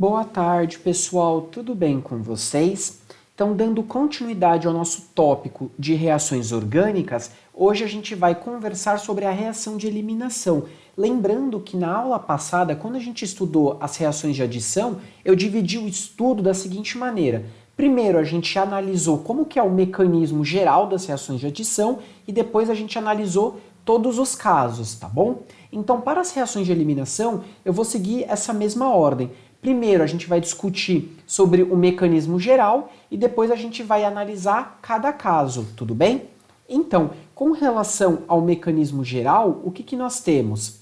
Boa tarde, pessoal. Tudo bem com vocês? Então, dando continuidade ao nosso tópico de reações orgânicas, hoje a gente vai conversar sobre a reação de eliminação. Lembrando que na aula passada, quando a gente estudou as reações de adição, eu dividi o estudo da seguinte maneira. Primeiro, a gente analisou como que é o mecanismo geral das reações de adição e depois a gente analisou todos os casos, tá bom? Então, para as reações de eliminação, eu vou seguir essa mesma ordem. Primeiro, a gente vai discutir sobre o mecanismo geral e depois a gente vai analisar cada caso, tudo bem? Então, com relação ao mecanismo geral, o que nós temos?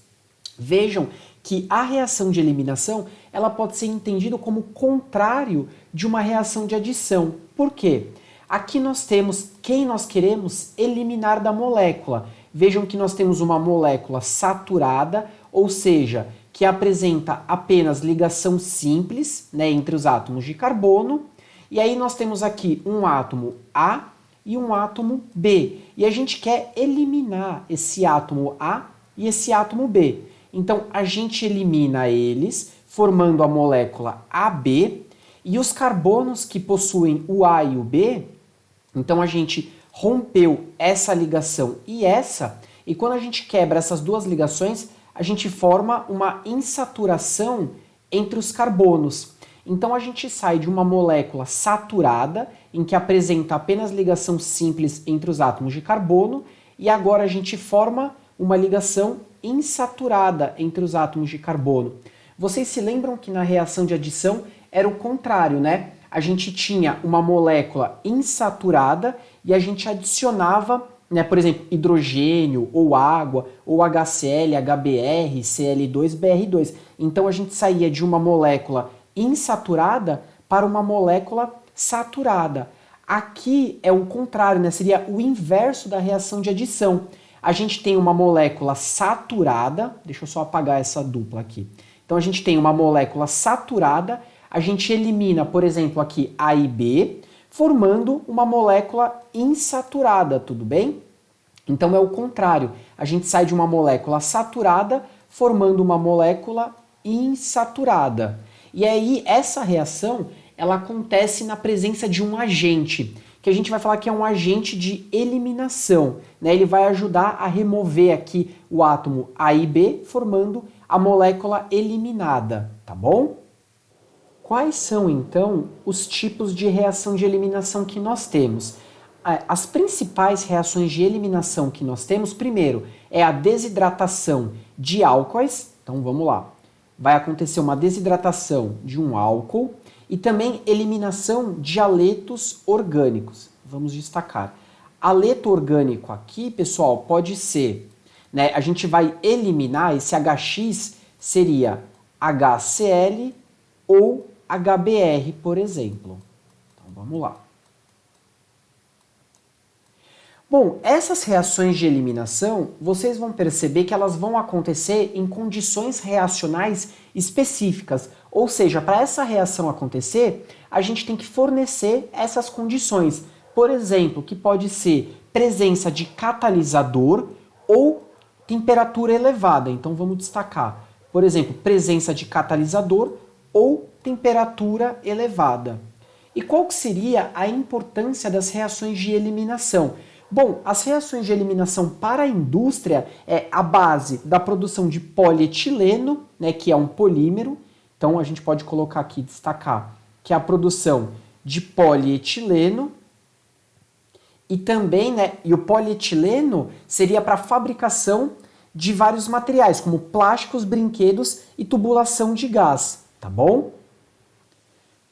Vejam que a reação de eliminação ela pode ser entendida como contrário de uma reação de adição. Por quê? Aqui nós temos quem nós queremos eliminar da molécula. Vejam que nós temos uma molécula saturada, ou seja, que apresenta apenas ligação simples, né, entre os átomos de carbono. E aí nós temos aqui um átomo A e um átomo B. E a gente quer eliminar esse átomo A e esse átomo B. Então a gente elimina eles, formando a molécula AB. E os carbonos que possuem o A e o B, então a gente rompeu essa ligação e essa, e quando a gente quebra essas duas ligações, a gente forma uma insaturação entre os carbonos. Então a gente sai de uma molécula saturada, em que apresenta apenas ligação simples entre os átomos de carbono, e agora a gente forma uma ligação insaturada entre os átomos de carbono. Vocês se lembram que na reação de adição era o contrário, né? A gente tinha uma molécula insaturada e a gente adicionava, né, por exemplo, hidrogênio, ou água, ou HCl, HBr, Cl2, Br2. Então a gente saía de uma molécula insaturada para uma molécula saturada. Aqui é o contrário, né? Seria o inverso da reação de adição. A gente tem uma molécula saturada, deixa eu só apagar essa dupla aqui. Então a gente tem uma molécula saturada, a gente elimina, por exemplo, aqui A e B, formando uma molécula insaturada, tudo bem? Então é o contrário, a gente sai de uma molécula saturada, formando uma molécula insaturada. E aí essa reação, ela acontece na presença de um agente, que a gente vai falar que é um agente de eliminação, né? Ele vai ajudar a remover aqui o átomo A e B, formando a molécula eliminada, tá bom? Quais são, então, os tipos de reação de eliminação que nós temos? As principais reações de eliminação que nós temos, primeiro, é a desidratação de álcoois. Então, vamos lá. Vai acontecer uma desidratação de um álcool e também eliminação de haletos orgânicos. Vamos destacar. Haleto orgânico aqui, pessoal, pode ser, né, a gente vai eliminar, esse HX seria HCl ou HBr, por exemplo. Então vamos lá. Bom, essas reações de eliminação, vocês vão perceber que elas vão acontecer em condições reacionais específicas. Ou seja, para essa reação acontecer, a gente tem que fornecer essas condições. Por exemplo, que pode ser presença de catalisador ou temperatura elevada. Então vamos destacar. Por exemplo, presença de catalisador ou temperatura elevada. E qual que seria a importância das reações de eliminação? Bom, as reações de eliminação para a indústria é a base da produção de polietileno, né, que é um polímero. Então a gente pode colocar aqui, destacar, que é a produção de polietileno. E também, né, e o polietileno seria para a fabricação de vários materiais, como plásticos, brinquedos e tubulação de gás, tá bom?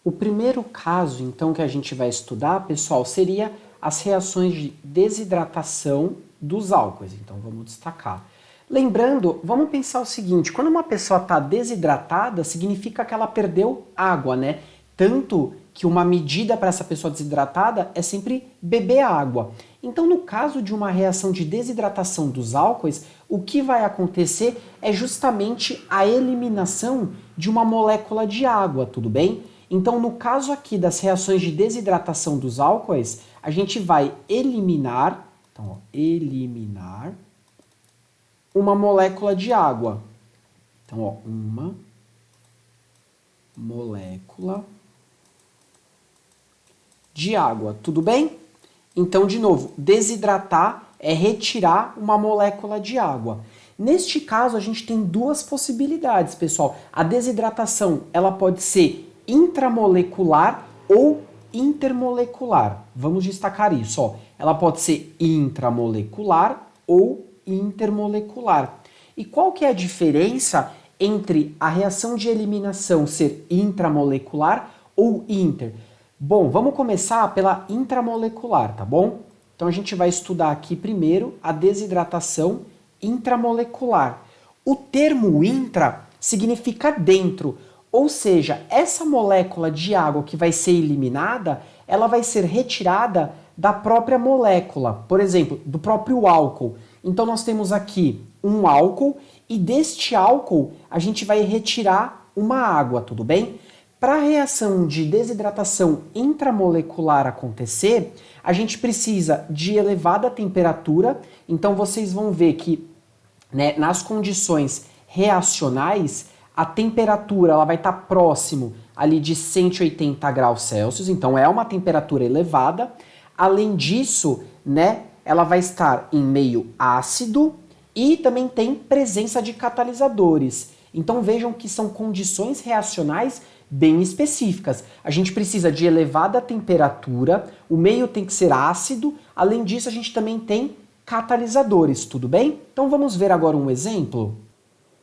O primeiro caso, então, que a gente vai estudar, pessoal, seria as reações de desidratação dos álcoois. Então, vamos destacar. Lembrando, vamos pensar o seguinte, quando uma pessoa está desidratada, significa que ela perdeu água, né? Tanto que uma medida para essa pessoa desidratada é sempre beber água. Então, no caso de uma reação de desidratação dos álcoois, o que vai acontecer é justamente a eliminação de uma molécula de água, tudo bem? Então, no caso aqui das reações de desidratação dos álcoois, a gente vai eliminar, então, ó, eliminar uma molécula de água. Então, ó, uma molécula de água, tudo bem? Então, de novo, desidratar é retirar uma molécula de água. Neste caso, a gente tem duas possibilidades, pessoal. A desidratação, ela pode ser intramolecular ou intermolecular. Vamos destacar isso, ó. Ela pode ser intramolecular ou intermolecular. E qual que é a diferença entre a reação de eliminação ser intramolecular ou inter? Bom, vamos começar pela intramolecular, tá bom? Então a gente vai estudar aqui primeiro a desidratação intramolecular. O termo intra significa dentro, ou seja, essa molécula de água que vai ser eliminada, ela vai ser retirada da própria molécula, por exemplo, do próprio álcool. Então nós temos aqui um álcool e deste álcool a gente vai retirar uma água, tudo bem? Para a reação de desidratação intramolecular acontecer, a gente precisa de elevada temperatura, então vocês vão ver que, né, nas condições reacionais, a temperatura ela vai estar próximo ali de 180 graus Celsius, então é uma temperatura elevada. Além disso, né, ela vai estar em meio ácido e também tem presença de catalisadores. Então vejam que são condições reacionais bem específicas. A gente precisa de elevada temperatura, o meio tem que ser ácido, além disso a gente também tem catalisadores, tudo bem? Então vamos ver agora um exemplo?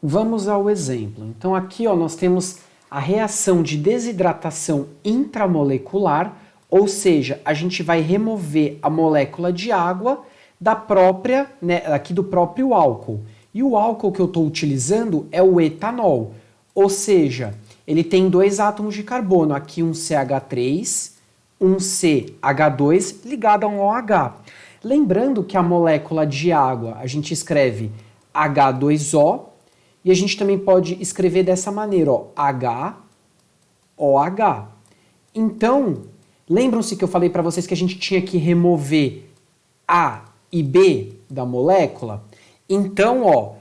Vamos ao exemplo. Então aqui ó, nós temos a reação de desidratação intramolecular, ou seja, a gente vai remover a molécula de água da própria, né, aqui do próprio álcool. E o álcool que eu estou utilizando é o etanol, ou seja, ele tem dois átomos de carbono, aqui um CH3, um CH2 ligado a um OH. Lembrando que a molécula de água a gente escreve H2O e a gente também pode escrever dessa maneira, ó, HOH. Então, lembram-se que eu falei para vocês que a gente tinha que remover A e B da molécula? Então, ó,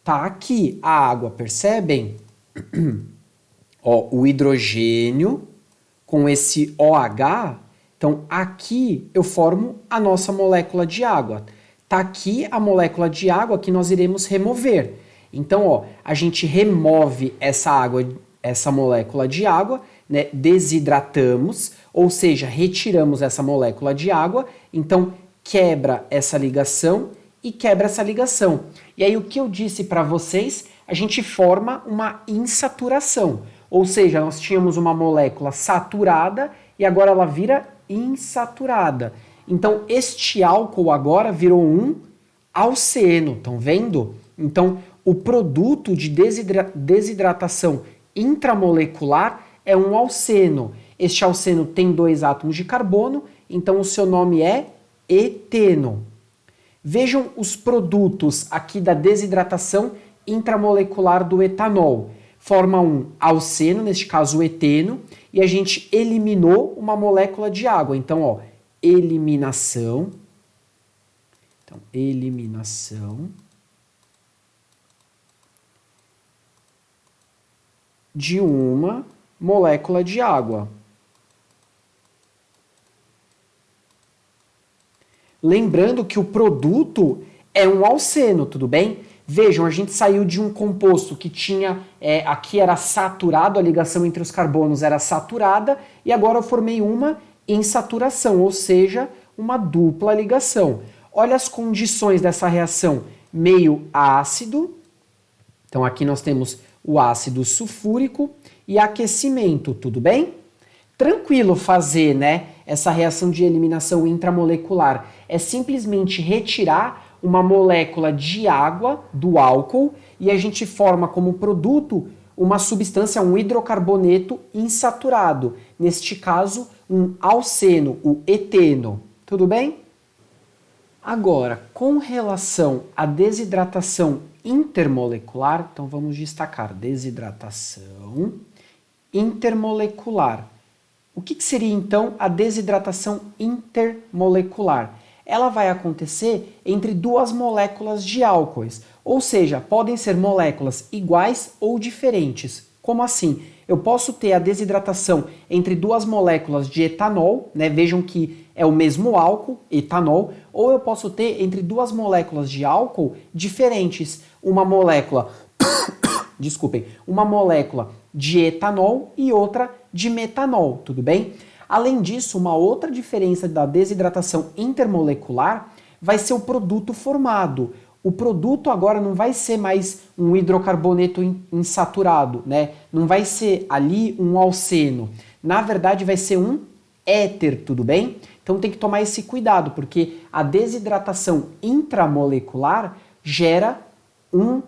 tá aqui a água, percebem? Ó, o hidrogênio com esse OH, então aqui eu formo a nossa molécula de água. Tá aqui a molécula de água que nós iremos remover. Então, ó, a gente remove essa água, essa molécula de água, né, desidratamos, ou seja, retiramos essa molécula de água, então quebra essa ligação e quebra essa ligação. E aí o que eu disse para vocês, a gente forma uma insaturação. Ou seja, nós tínhamos uma molécula saturada e agora ela vira insaturada. Então, este álcool agora virou um alceno, estão vendo? Então, o produto de desidratação intramolecular é um alceno. Este alceno tem dois átomos de carbono, então o seu nome é eteno. Vejam os produtos aqui da desidratação intramolecular do etanol. Forma um alceno, neste caso o eteno, e a gente eliminou uma molécula de água. Então, ó, eliminação. Então, eliminação de uma molécula de água. Lembrando que o produto é um alceno, tudo bem? Vejam, a gente saiu de um composto que tinha, aqui era saturado, a ligação entre os carbonos era saturada, e agora eu formei uma insaturação, ou seja, uma dupla ligação. Olha as condições dessa reação, meio ácido, então aqui nós temos o ácido sulfúrico e aquecimento, tudo bem? Tranquilo fazer, né, essa reação de eliminação intramolecular. É simplesmente retirar uma molécula de água do álcool e a gente forma como produto uma substância, um hidrocarboneto insaturado. Neste caso, um alceno, o eteno. Tudo bem? Agora, com relação à desidratação intermolecular, então vamos destacar desidratação intermolecular. O que seria então a desidratação intermolecular? Ela vai acontecer entre duas moléculas de álcoois, ou seja, podem ser moléculas iguais ou diferentes. Como assim? Eu posso ter a desidratação entre duas moléculas de etanol, né? Vejam que é o mesmo álcool, etanol, ou eu posso ter entre duas moléculas de álcool diferentes, uma molécula, desculpem, uma molécula de etanol e outra de metanol, tudo bem? Além disso, uma outra diferença da desidratação intermolecular vai ser o produto formado. O produto agora não vai ser mais um hidrocarboneto insaturado, né? Não vai ser ali um alceno. Na verdade, vai ser um éter, tudo bem? Então tem que tomar esse cuidado, porque a desidratação intramolecular gera um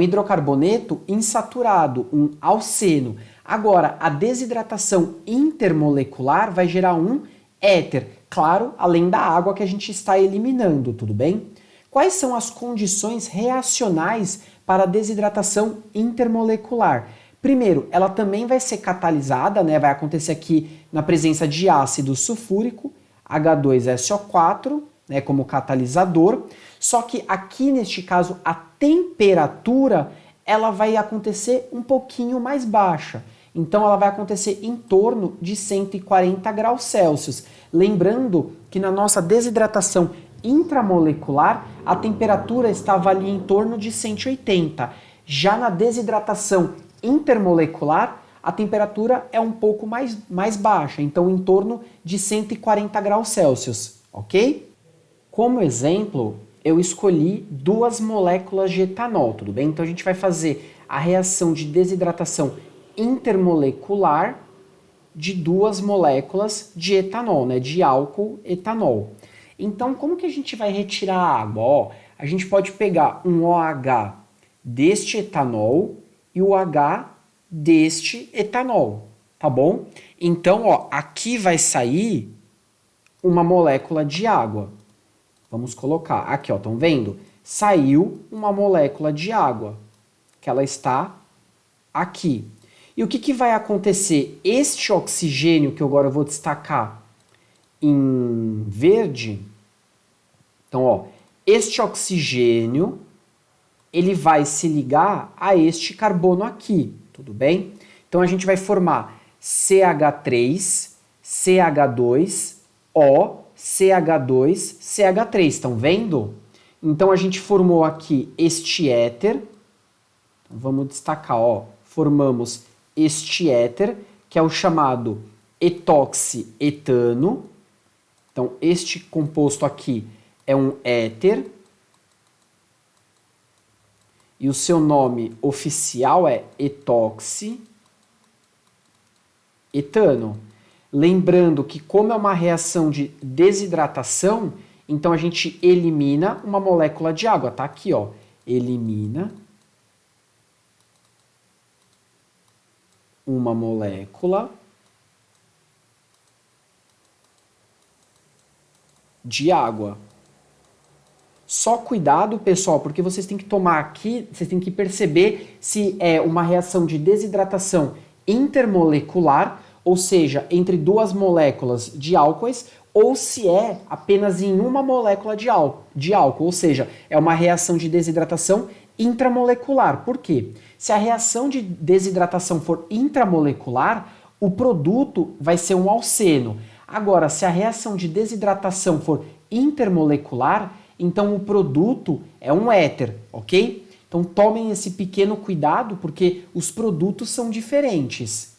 hidrocarboneto insaturado, um alceno. Agora, a desidratação intermolecular vai gerar um éter, claro, além da água que a gente está eliminando, tudo bem? Quais são as condições reacionais para a desidratação intermolecular? Primeiro, ela também vai ser catalisada, né? Vai acontecer aqui na presença de ácido sulfúrico, H2SO4, né, como catalisador. Só que aqui neste caso a temperatura ela vai acontecer um pouquinho mais baixa. Então ela vai acontecer em torno de 140 graus Celsius. Lembrando que na nossa desidratação intramolecular a temperatura estava ali em torno de 180. Já na desidratação intermolecular a temperatura é um pouco mais baixa, então em torno de 140 graus Celsius, ok? Como exemplo, eu escolhi duas moléculas de etanol, tudo bem? Então a gente vai fazer a reação de desidratação intermolecular de duas moléculas de etanol, né? De álcool etanol. Então como que a gente vai retirar a água? Ó, a gente pode pegar um OH deste etanol e o H deste etanol, tá bom? Então, ó, aqui vai sair uma molécula de água. Vamos colocar aqui, ó, estão vendo? Saiu uma molécula de água, que ela está aqui. E o que vai acontecer? Este oxigênio, que agora eu vou destacar em verde, então, ó, este oxigênio, ele vai se ligar a este carbono aqui, tudo bem? Então a gente vai formar CH3, CH2, O, CH2, CH3, estão vendo? Então a gente formou aqui este éter, então, vamos destacar, ó, formamos este éter, que é o chamado etoxietano. Então este composto aqui é um éter, e o seu nome oficial é etoxietano. Lembrando que como é uma reação de desidratação, então a gente elimina uma molécula de água, tá aqui, ó, elimina uma molécula de água. Só cuidado, pessoal, porque vocês têm que tomar aqui, vocês têm que perceber se é uma reação de desidratação intermolecular, ou seja, entre duas moléculas de álcoois, ou se é apenas em uma molécula de álcool, ou seja, é uma reação de desidratação intramolecular. Por quê? Se a reação de desidratação for intramolecular, o produto vai ser um alceno. Agora, se a reação de desidratação for intermolecular, então o produto é um éter, ok? Então tomem esse pequeno cuidado porque os produtos são diferentes.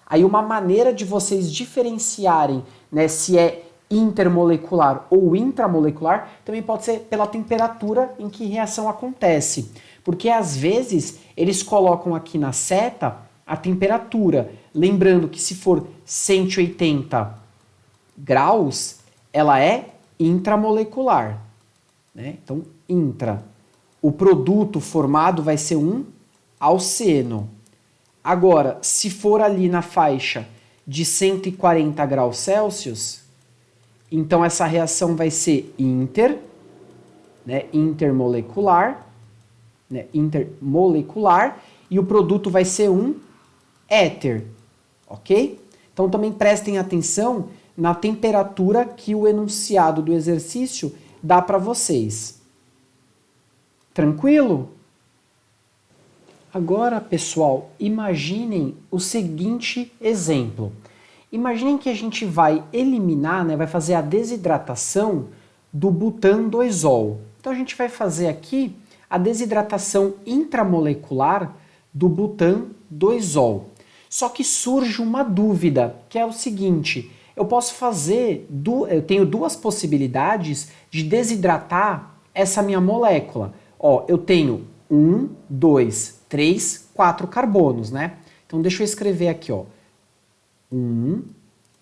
Aí uma maneira de vocês diferenciarem, né, se é intermolecular ou intramolecular também pode ser pela temperatura em que reação acontece. Porque às vezes eles colocam aqui na seta a temperatura. Lembrando que se for 180 graus, ela é intramolecular. Né? Então, intra. O produto formado vai ser um alceno. Agora, se for ali na faixa de 140 graus Celsius, então essa reação vai ser né, intermolecular, e o produto vai ser um éter, ok? Então também prestem atenção na temperatura que o enunciado do exercício dá para vocês. Tranquilo? Agora, pessoal, imaginem o seguinte exemplo. Imaginem que a gente vai eliminar, vai fazer a desidratação do butan 2-ol. Então a gente vai fazer aqui a desidratação intramolecular do butan 2-ol. Só que surge uma dúvida, que é o seguinte: eu posso fazer, eu tenho duas possibilidades de desidratar essa minha molécula. Ó, eu tenho 1, 2, 3, 4 carbonos, né? Então deixa eu escrever aqui, ó. 1,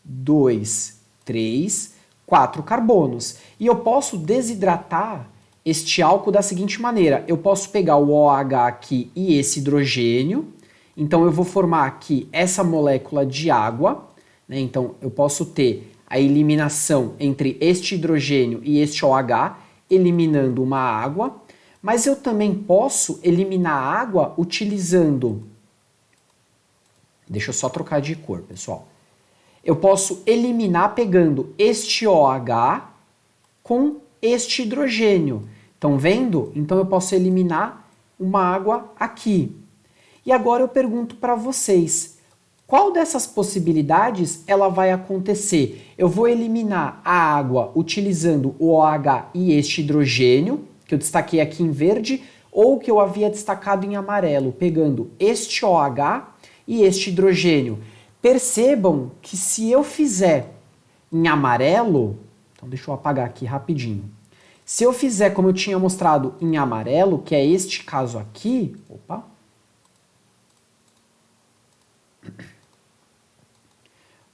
2, 3, 4 carbonos. E eu posso desidratar este álcool da seguinte maneira: eu posso pegar o OH aqui e esse hidrogênio, então eu vou formar aqui essa molécula de água, né? Então eu posso ter a eliminação entre este hidrogênio e este OH, eliminando uma água, mas eu também posso eliminar a água utilizando... Deixa eu só trocar de cor, pessoal. Eu posso eliminar pegando este OH com este hidrogênio. Estão vendo? Então eu posso eliminar uma água aqui. E agora eu pergunto para vocês, qual dessas possibilidades ela vai acontecer? Eu vou eliminar a água utilizando o OH e este hidrogênio, que eu destaquei aqui em verde, ou que eu havia destacado em amarelo, pegando este OH e este hidrogênio. Percebam que se eu fizer em amarelo, então deixa eu apagar aqui rapidinho. Se eu fizer como eu tinha mostrado em amarelo, que é este caso aqui, opa.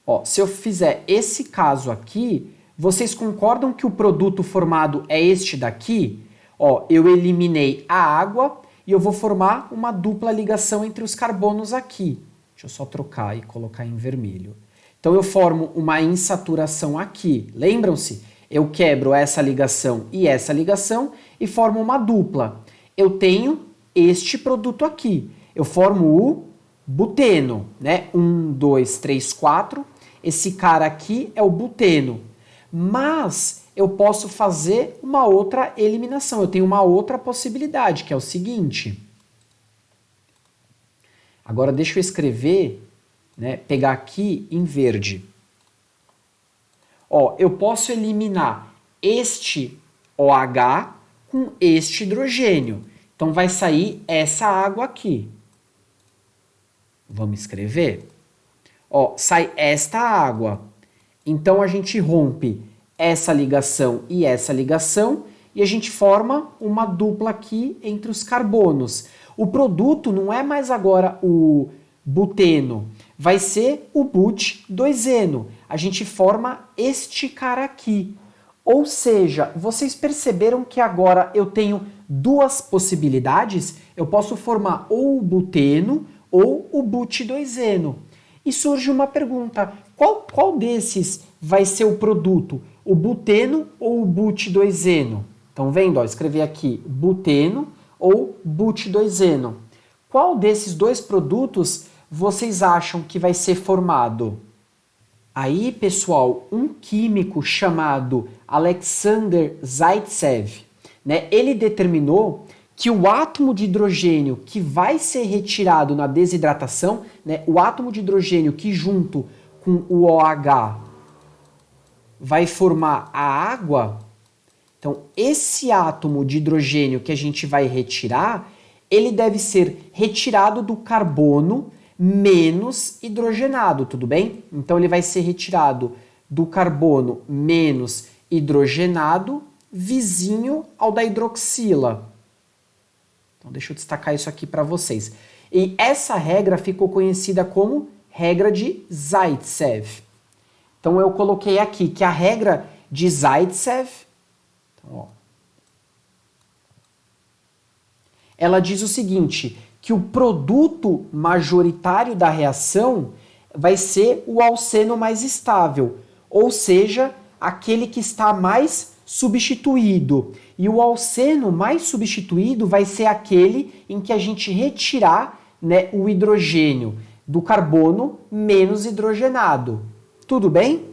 Ó, se eu fizer esse caso aqui, vocês concordam que o produto formado é este daqui? Ó, eu eliminei a água e eu vou formar uma dupla ligação entre os carbonos aqui. Deixa eu só trocar e colocar em vermelho. Então eu formo uma insaturação aqui. Lembram-se? Eu quebro essa ligação e formo uma dupla. Eu tenho este produto aqui. Eu formo o buteno, né? 1, 2, 3, 4. Esse cara aqui é o buteno. Mas eu posso fazer uma outra eliminação. Eu tenho uma outra possibilidade, que é o seguinte. Agora deixa eu escrever, né, pegar aqui em verde. Ó, eu posso eliminar este OH com este hidrogênio. Então vai sair essa água aqui. Vamos escrever? Ó, sai esta água. Então a gente rompe essa ligação e a gente forma uma dupla aqui entre os carbonos. O produto não é mais agora o buteno, vai ser o but-2-eno. A gente forma este cara aqui. Ou seja, vocês perceberam que agora eu tenho duas possibilidades? Eu posso formar ou o buteno ou o but-2-eno. E surge uma pergunta: qual desses vai ser o produto? O buteno ou o but-2-eno? Estão vendo? Ó, escrevi aqui buteno ou but-2-eno. Qual desses dois produtos vocês acham que vai ser formado? Aí, pessoal, um químico chamado Alexander Zaitsev, né, ele determinou que o átomo de hidrogênio que vai ser retirado na desidratação, né, o átomo de hidrogênio que junto com o OH vai formar a água, então esse átomo de hidrogênio que a gente vai retirar, ele deve ser retirado do carbono menos hidrogenado, tudo bem? Então ele vai ser retirado do carbono menos hidrogenado, vizinho ao da hidroxila. Então deixa eu destacar isso aqui para vocês. E essa regra ficou conhecida como regra de Zaitsev. Então eu coloquei aqui que a regra de Zaitsev, então, ó, ela diz o seguinte, que o produto majoritário da reação vai ser o alceno mais estável, ou seja, aquele que está mais substituído. E o alceno mais substituído vai ser aquele em que a gente retirar, né, o hidrogênio do carbono menos hidrogenado. Tudo bem?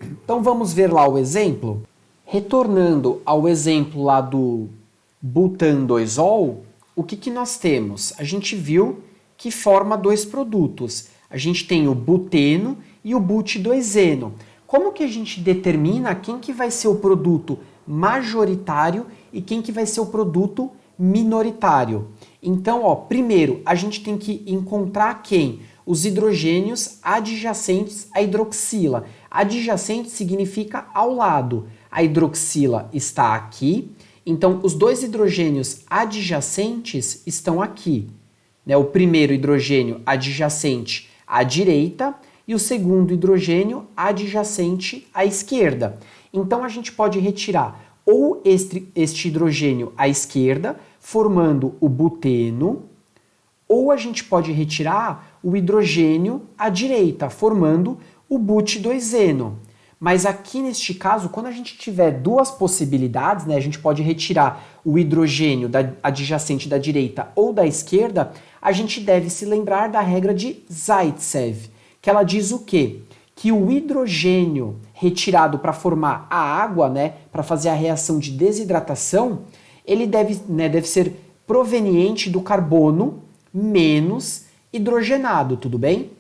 Então vamos ver lá o exemplo? Retornando ao exemplo lá do butan 2-ol, o que nós temos? A gente viu que forma dois produtos. A gente tem o buteno e o but2eno. Como que a gente determina quem que vai ser o produto majoritário e quem que vai ser o produto minoritário? Então, ó, primeiro, a gente tem que encontrar quem? Os hidrogênios adjacentes à hidroxila. Adjacente significa ao lado. A hidroxila está aqui, então os dois hidrogênios adjacentes estão aqui. Né? O primeiro hidrogênio adjacente à direita e o segundo hidrogênio adjacente à esquerda. Então a gente pode retirar ou este hidrogênio à esquerda, formando o buteno, ou a gente pode retirar o hidrogênio à direita, formando o but2eno. Mas aqui neste caso, quando a gente tiver duas possibilidades, né, a gente pode retirar o hidrogênio adjacente da direita ou da esquerda, a gente deve se lembrar da regra de Zaitsev, que ela diz o quê? Que o hidrogênio retirado para formar a água, né, para fazer a reação de desidratação, ele deve ser proveniente do carbono menos hidrogenado, tudo bem?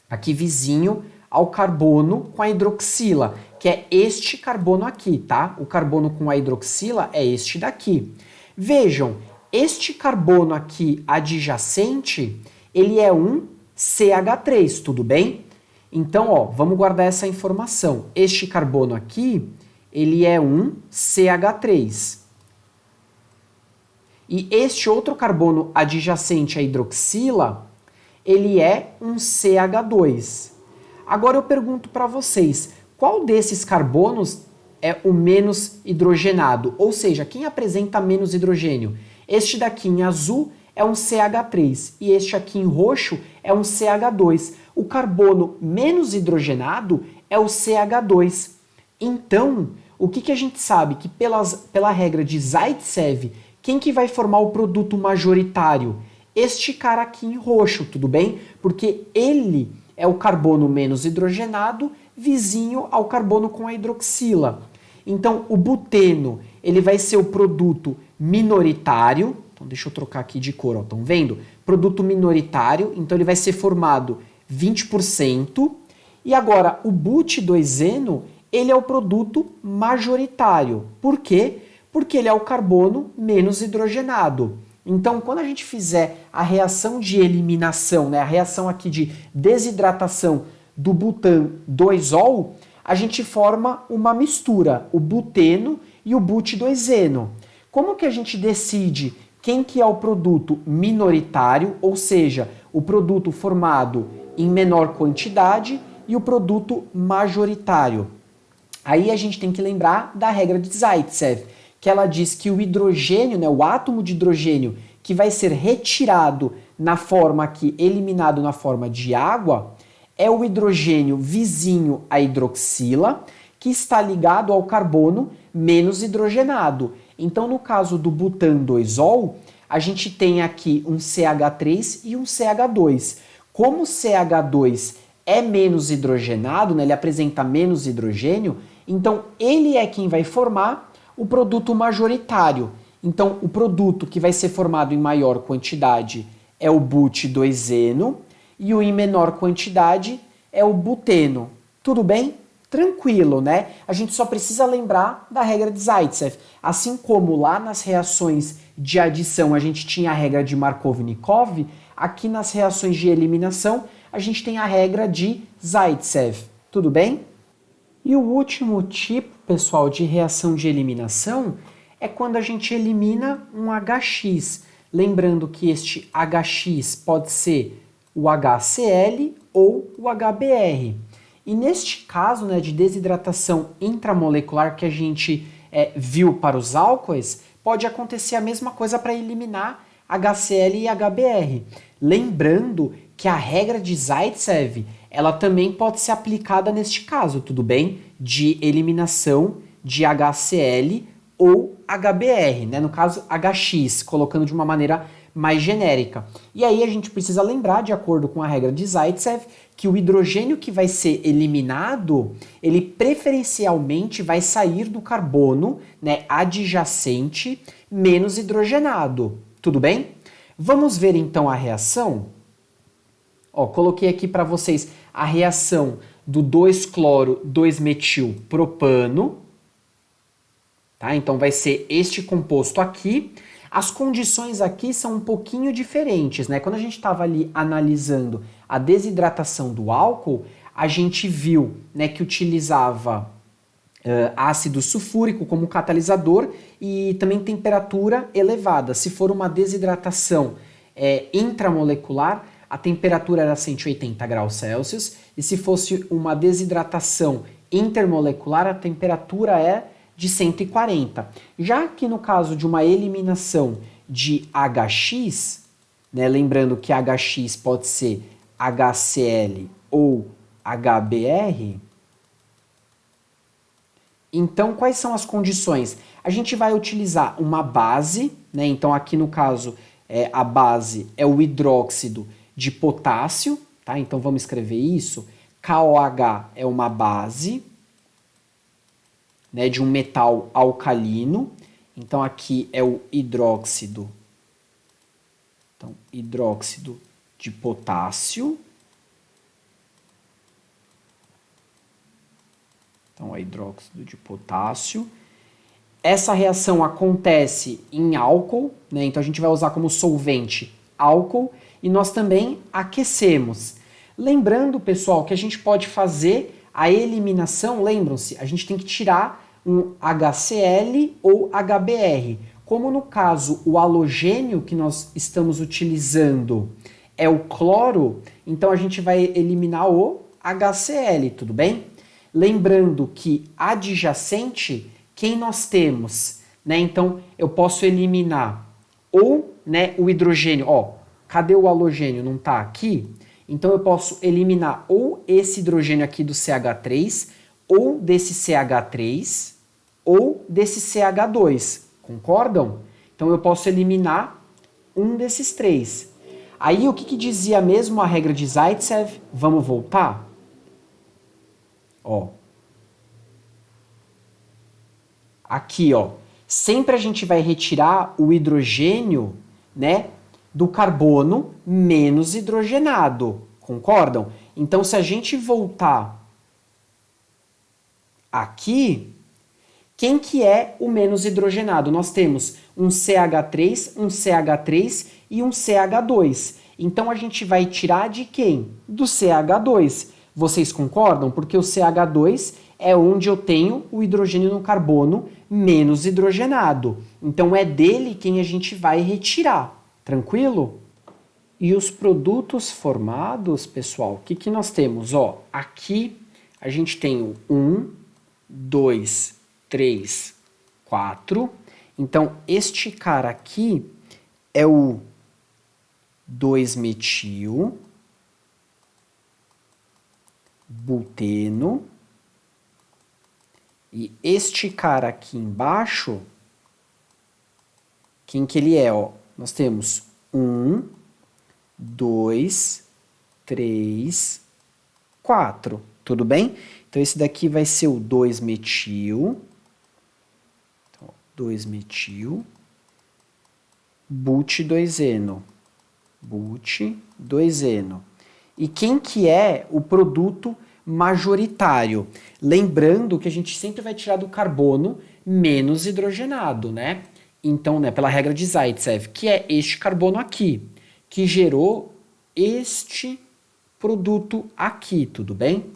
Aqui vizinho ao carbono com a hidroxila, que é este carbono aqui, tá? O carbono com a hidroxila é este daqui. Vejam, este carbono aqui adjacente, ele é um CH3, tudo bem? Então, ó, vamos guardar essa informação. Este carbono aqui, ele é um CH3. E este outro carbono adjacente à hidroxila, ele é um CH2. Agora eu pergunto para vocês, qual desses carbonos é o menos hidrogenado? Ou seja, quem apresenta menos hidrogênio? Este daqui em azul é um CH3 e este aqui em roxo é um CH2. O carbono menos hidrogenado é o CH2. Então, o que a gente sabe? Que pela regra de Zaitsev, quem que vai formar o produto majoritário? Este cara aqui em roxo, tudo bem? Porque ele é o carbono menos hidrogenado, vizinho ao carbono com a hidroxila. Então, o buteno, ele vai ser o produto minoritário. Então, deixa eu trocar aqui de cor, ó, estão vendo? Produto minoritário, então ele vai ser formado 20%. E agora, o but2eno, ele é o produto majoritário. Por quê? Porque ele é o carbono menos hidrogenado. Então, quando a gente fizer a reação de eliminação, né, a reação aqui de desidratação do butan-2-ol, a gente forma uma mistura, o buteno e o but2eno. Como que a gente decide quem que é o produto minoritário, ou seja, o produto formado em menor quantidade, e o produto majoritário? Aí a gente tem que lembrar da regra de Zaitsev, que ela diz que o hidrogênio, né, o átomo de hidrogênio que vai ser retirado na forma aqui, eliminado na forma de água, é o hidrogênio vizinho à hidroxila, que está ligado ao carbono menos hidrogenado. Então, no caso do butan-2-ol, a gente tem aqui um CH3 e um CH2. Como o CH2 é menos hidrogenado, né, ele apresenta menos hidrogênio, então ele é quem vai formar o produto majoritário. Então, o produto que vai ser formado em maior quantidade é o but2eno e o em menor quantidade é o buteno. Tudo bem? Tranquilo, né? A gente só precisa lembrar da regra de Zaitsev. Assim como lá nas reações de adição a gente tinha a regra de Markovnikov, aqui nas reações de eliminação a gente tem a regra de Zaitsev. Tudo bem? E o último tipo, pessoal, de reação de eliminação é quando a gente elimina um HX. Lembrando que este HX pode ser o HCl ou o HBr. E neste caso, né, de desidratação intramolecular que a gente viu para os álcoois, pode acontecer a mesma coisa para eliminar HCl e HBr. Lembrando que a regra de Zaitsev, ela também pode ser aplicada neste caso, tudo bem? De eliminação de HCl ou HBr, né? No caso HX, colocando de uma maneira mais genérica. E aí a gente precisa lembrar, de acordo com a regra de Zaitsev, que o hidrogênio que vai ser eliminado, ele preferencialmente vai sair do carbono, né, adjacente menos hidrogenado. Tudo bem? Vamos ver então a reação? Ó, coloquei aqui para vocês a reação do 2-cloro, 2-metil-propano. Tá? Então vai ser este composto aqui. As condições aqui são um pouquinho diferentes, né? Quando a gente estava ali analisando a desidratação do álcool, a gente viu, né, que utilizava ácido sulfúrico como catalisador e também temperatura elevada. Se for uma desidratação intramolecular, a temperatura era 180 graus Celsius, e se fosse uma desidratação intermolecular, a temperatura é de 140. Já que no caso de uma eliminação de HX, né, lembrando que HX pode ser HCl ou HBr, então quais são as condições? A gente vai utilizar uma base, né, então aqui no caso a base é o hidróxido de potássio, tá? Então vamos escrever isso. KOH é uma base, né, de um metal alcalino. Então aqui é o hidróxido. Então, hidróxido de potássio. Então, é hidróxido de potássio. Essa reação acontece em álcool, né? Então a gente vai usar como solvente álcool e nós também aquecemos. Lembrando, pessoal, que a gente pode fazer a eliminação, lembram-se, a gente tem que tirar um HCl ou HBr. Como no caso o halogênio que nós estamos utilizando é o cloro, então a gente vai eliminar o HCl, tudo bem? Lembrando que adjacente, quem nós temos? Né? Então eu posso eliminar ou, né, o hidrogênio, ó, cadê o halogênio? Não está aqui? Então eu posso eliminar ou esse hidrogênio aqui do CH3, ou desse CH3, ou desse CH2. Concordam? Então eu posso eliminar um desses três. Aí o que dizia mesmo a regra de Zaitsev? Vamos voltar? Ó. Aqui, ó. Sempre a gente vai retirar o hidrogênio, né, do carbono menos hidrogenado. Concordam? Então, se a gente voltar aqui, quem que é o menos hidrogenado? Nós temos um CH3, um CH3 e um CH2. Então, a gente vai tirar de quem? Do CH2. Vocês concordam? Porque o CH2 é onde eu tenho o hidrogênio no carbono menos hidrogenado. Então, é dele quem a gente vai retirar. Tranquilo? E os produtos formados, pessoal, o que nós temos? Ó, aqui a gente tem o 1, 2, 3, 4. Então, este cara aqui é o 2-metil, buteno. E este cara aqui embaixo, quem que ele é? Ó? Nós temos 1, 2, 3, 4. Tudo bem? Então, esse daqui vai ser o 2-metil. Então, 2-metil. But2-eno. But2-eno. E quem que é o produto majoritário? Lembrando que a gente sempre vai tirar do carbono menos hidrogenado, né? Então, né, pela regra de Zaitsev, que é este carbono aqui, que gerou este produto aqui, tudo bem?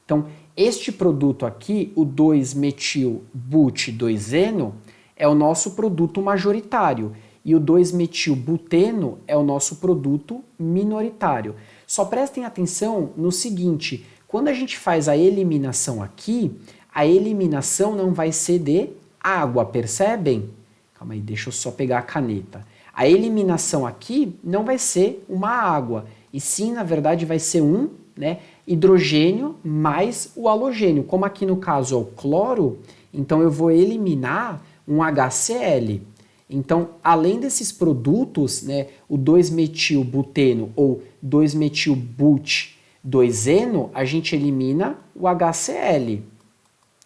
Então, este produto aqui, o 2-metil-but2-eno, é o nosso produto majoritário. E o 2-metil-buteno é o nosso produto minoritário. Só prestem atenção no seguinte, quando a gente faz a eliminação aqui, a eliminação não vai ser de água, percebem? Calma aí, deixa eu só pegar a caneta. A eliminação aqui não vai ser uma água, e sim, na verdade, vai ser um, né, hidrogênio mais o halogênio. Como aqui no caso é o cloro, então eu vou eliminar um HCl. Então, além desses produtos, né, o 2-metil-buteno ou 2-metil-but2-eno, a gente elimina o HCl.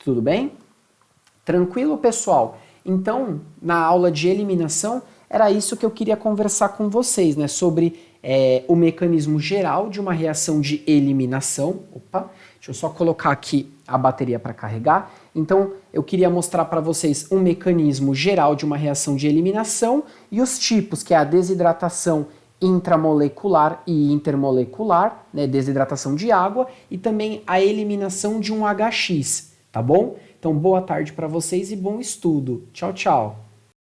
Tudo bem? Tranquilo, pessoal? Então, na aula de eliminação, era isso que eu queria conversar com vocês, né? Sobre o mecanismo geral de uma reação de eliminação. Opa, deixa eu só colocar aqui a bateria para carregar. Então, eu queria mostrar para vocês um mecanismo geral de uma reação de eliminação e os tipos, que é a desidratação intramolecular e intermolecular, né, desidratação de água, e também a eliminação de um HX, tá bom? Então, boa tarde para vocês e bom estudo. Tchau, tchau.